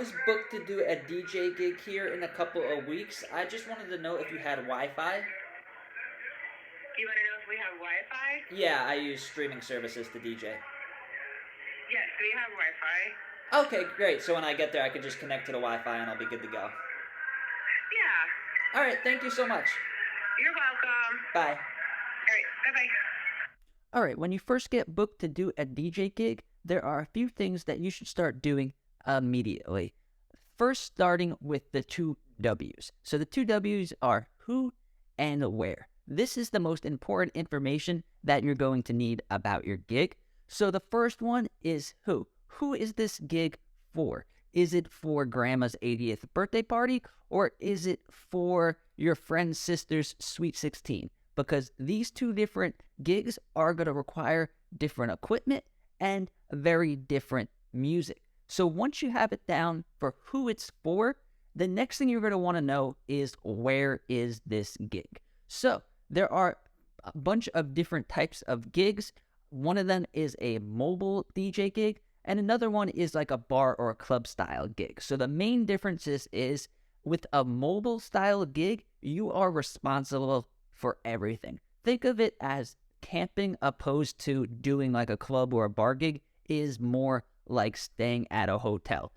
Was booked to do a DJ gig here in a couple of weeks. I just wanted to know if you had Wi-Fi. You want to know if we have Wi-Fi? Yeah, I use streaming services to DJ. Yes, we have Wi-Fi. Okay, great. So when I get there, I can just connect to the Wi-Fi and I'll be good to go. Yeah, All right, thank you so much. you're welcome. Bye. All right, bye-bye. All right, when you first get booked to do a DJ gig, there are a few things that you should start doing immediately. First, starting with the two W's. So the two W's are who and where. This is the most important information that you're going to need about your gig. So the first one is who. Who is this gig for? Is it for grandma's 80th birthday party, or is it for your friend's sister's sweet 16? Because these two different gigs are going to require different equipment and very different music. So once you have it down for who it's for, the next thing you're going to want to know is where is this gig? So there are a bunch of different types of gigs. One of them is a mobile DJ gig, and another one is like a bar or a club style gig. So the main differences is with a mobile style gig, you are responsible for everything. Think of it as camping opposed to doing like a club or a bar gig is more like staying at a hotel.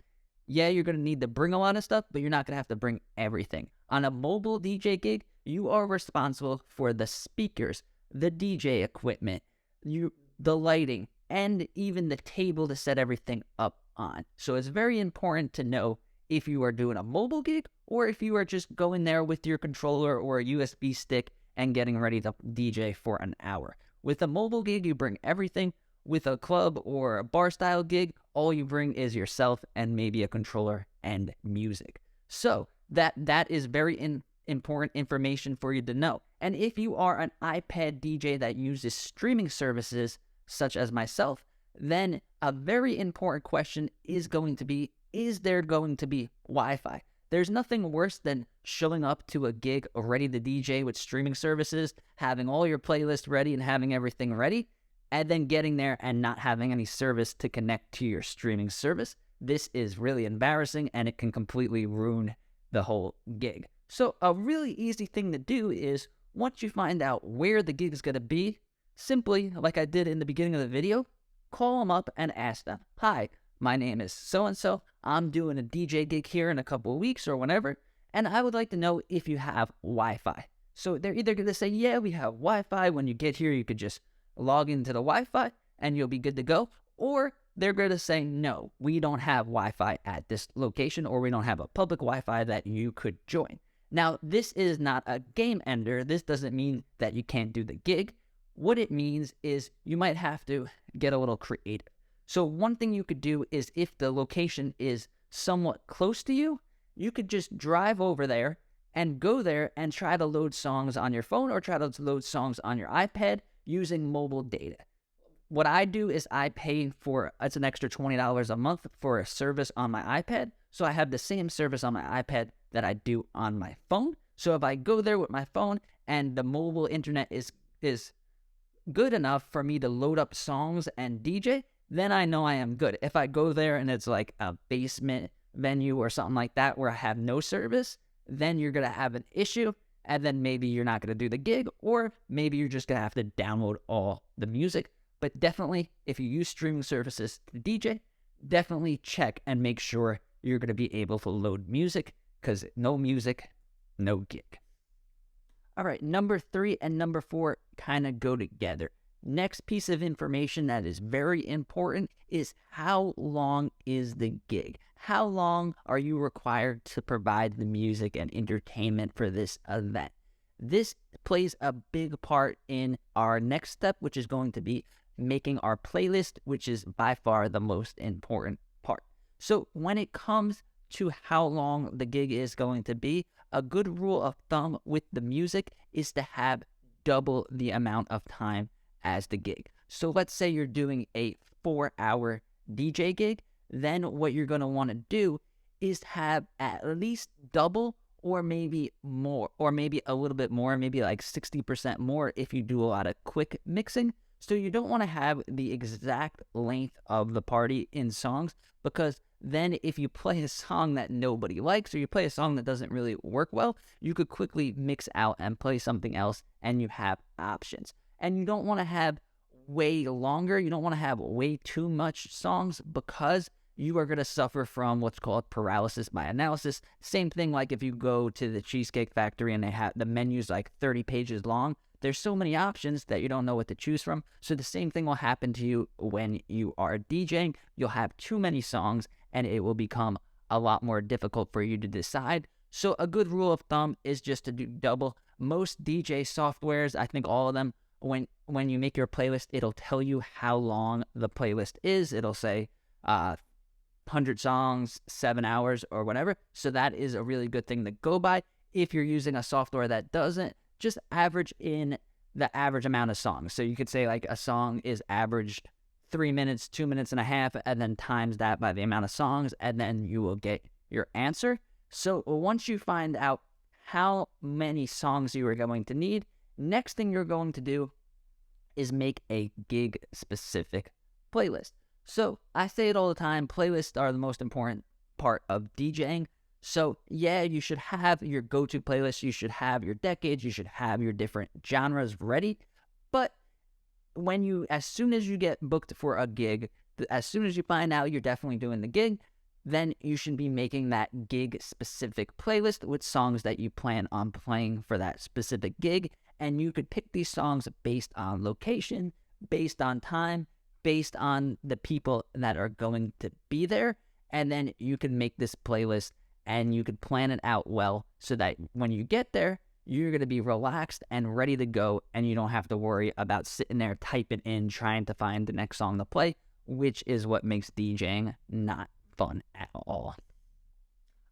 Yeah, you're going to need to bring a lot of stuff, but you're not going to have to bring everything. On a mobile DJ gig, you are responsible for the speakers, the DJ equipment, the lighting, and even the table to set everything up on. So it's very important to know if you are doing a mobile gig or if you are just going there with your controller or a USB stick and getting ready to DJ for an hour. With a mobile gig, you bring everything. With a club or a bar style gig, all you bring is yourself and maybe a controller and music. So that is very important information for you to know. And if you are an iPad DJ that uses streaming services such as myself, then a very important question is going to be, is there going to be Wi-Fi? There's nothing worse than showing up to a gig ready to DJ with streaming services, having all your playlists ready and having everything ready, and then getting there and not having any service to connect to your streaming service. This is really embarrassing and it can completely ruin the whole gig. So a really easy thing to do is once you find out where the gig is going to be, simply, like I did in the beginning of the video, call them up and ask them, hi, my name is so-and-so. I'm doing a DJ gig here in a couple of weeks or whenever, and I would like to know if you have Wi-Fi. So they're either going to say, yeah, we have Wi-Fi. When you get here, you could just log into the Wi-Fi and you'll be good to go. Or they're going to say, no, we don't have Wi-Fi at this location, or we don't have a public Wi-Fi that you could join. Now, this is not a game ender. This doesn't mean that you can't do the gig. What it means is you might have to get a little creative. So one thing you could do is if the location is somewhat close to you, you could just drive over there and go there and try to load songs on your phone or try to load songs on your iPad using mobile data. What I do is I pay for, it's an extra $20 a month for a service on my iPad. So I have the same service on my iPad that I do on my phone. So if I go there with my phone and the mobile internet is good enough for me to load up songs and DJ, then I know I am good. If I go there and it's like a basement venue or something like that where I have no service, then you're going to have an issue, and then maybe you're not going to do the gig, or maybe you're just going to have to download all the music. But definitely, if you use streaming services to DJ, definitely check and make sure you're going to be able to load music, because no music, no gig. All right, number 3 and number 4 kind of go together. Next piece of information that is very important is how long is the gig? How long are you required to provide the music and entertainment for this event? This plays a big part in our next step, which is going to be making our playlist, which is by far the most important part. So when it comes to how long the gig is going to be, a good rule of thumb with the music is to have double the amount of time as the gig. So let's say you're doing a 4-hour DJ gig, then what you're going to want to do is have at least double or maybe more, or maybe a little bit more, maybe like 60% more if you do a lot of quick mixing. So you don't want to have the exact length of the party in songs, because then if you play a song that nobody likes or you play a song that doesn't really work well, you could quickly mix out and play something else, and you have options. And you don't want to have way longer, you don't want to have way too much songs, because you are going to suffer from what's called paralysis by analysis. Same thing like if you go to the Cheesecake Factory and they have the menu's like 30 pages long. There's so many options that you don't know what to choose from. So the same thing will happen to you when you are DJing. You'll have too many songs and it will become a lot more difficult for you to decide. So a good rule of thumb is just to do double. Most DJ softwares, I think all of them, when you make your playlist, it'll tell you how long the playlist is. It'll say 100 songs, 7 hours, or whatever. So that is a really good thing to go by. If you're using a software that doesn't, just average in the average amount of songs. So you could say like a song is averaged 3 minutes, 2 minutes and a half, and then times that by the amount of songs, and then you will get your answer. So once you find out how many songs you are going to need, next thing you're going to do is make a gig-specific playlist. So I say it all the time, playlists are the most important part of DJing. So yeah, you should have your go-to playlist, you should have your decades, you should have your different genres ready. But as soon as you get booked for a gig, as soon as you find out you're definitely doing the gig, then you should be making that gig-specific playlist with songs that you plan on playing for that specific gig. And you could pick these songs based on location, based on time, based on the people that are going to be there. And then you can make this playlist and you could plan it out well so that when you get there, you're going to be relaxed and ready to go, and you don't have to worry about sitting there typing in, trying to find the next song to play, which is what makes DJing not fun at all.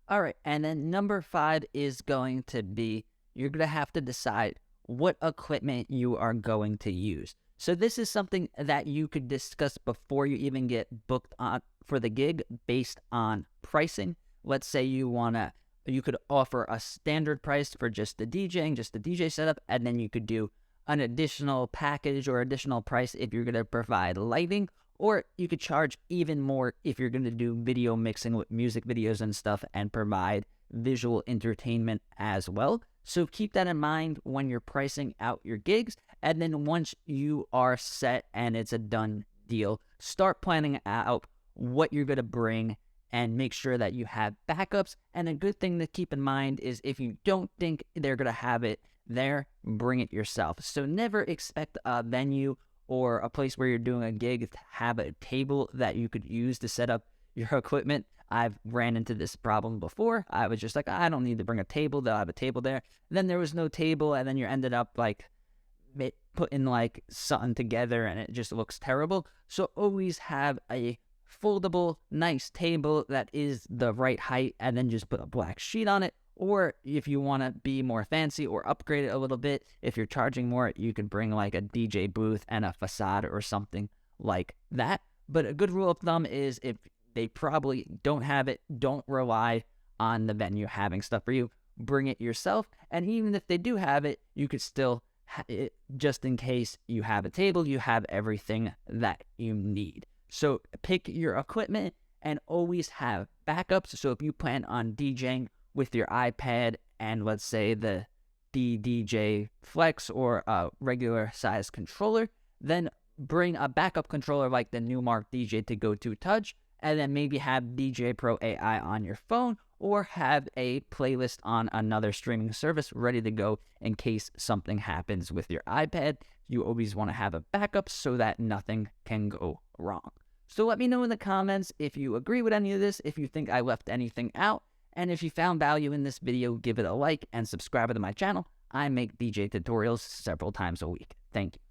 All right, and then number 5 is going to be, you're going to have to decide what equipment you are going to use. So this is something that you could discuss before you even get booked on for the gig based on pricing. Let's say you could offer a standard price for just the DJing, just the DJ setup, and then you could do an additional package or additional price if you're going to provide lighting, or you could charge even more if you're going to do video mixing with music videos and stuff and provide visual entertainment as well. So keep that in mind when you're pricing out your gigs. And then once you are set and it's a done deal, start planning out what you're going to bring and make sure that you have backups. And a good thing to keep in mind is if you don't think they're going to have it there, bring it yourself. So never expect a venue or a place where you're doing a gig to have a table that you could use to set up your equipment. I've ran into this problem before. I was just like, I don't need to bring a table. They'll have a table there. Then there was no table, and then you ended up like putting like something together, and it just looks terrible. So always have a foldable, nice table that is the right height, and then just put a black sheet on it. Or if you want to be more fancy or upgrade it a little bit, if you're charging more, you could bring like a DJ booth and a facade or something like that. But a good rule of thumb is if they probably don't have it, don't rely on the venue having stuff for you. Bring it yourself. And even if they do have it, you could still, just in case you have a table, you have everything that you need. So pick your equipment and always have backups. So if you plan on DJing with your iPad and let's say the DJ Flex or a regular size controller, then bring a backup controller like the Newmark DJ2Go Touch, and then maybe have DJ Pro AI on your phone or have a playlist on another streaming service ready to go in case something happens with your iPad. You always want to have a backup so that nothing can go wrong. So let me know in the comments if you agree with any of this, if you think I left anything out, and if you found value in this video, give it a like and subscribe to my channel. I make DJ tutorials several times a week. Thank you.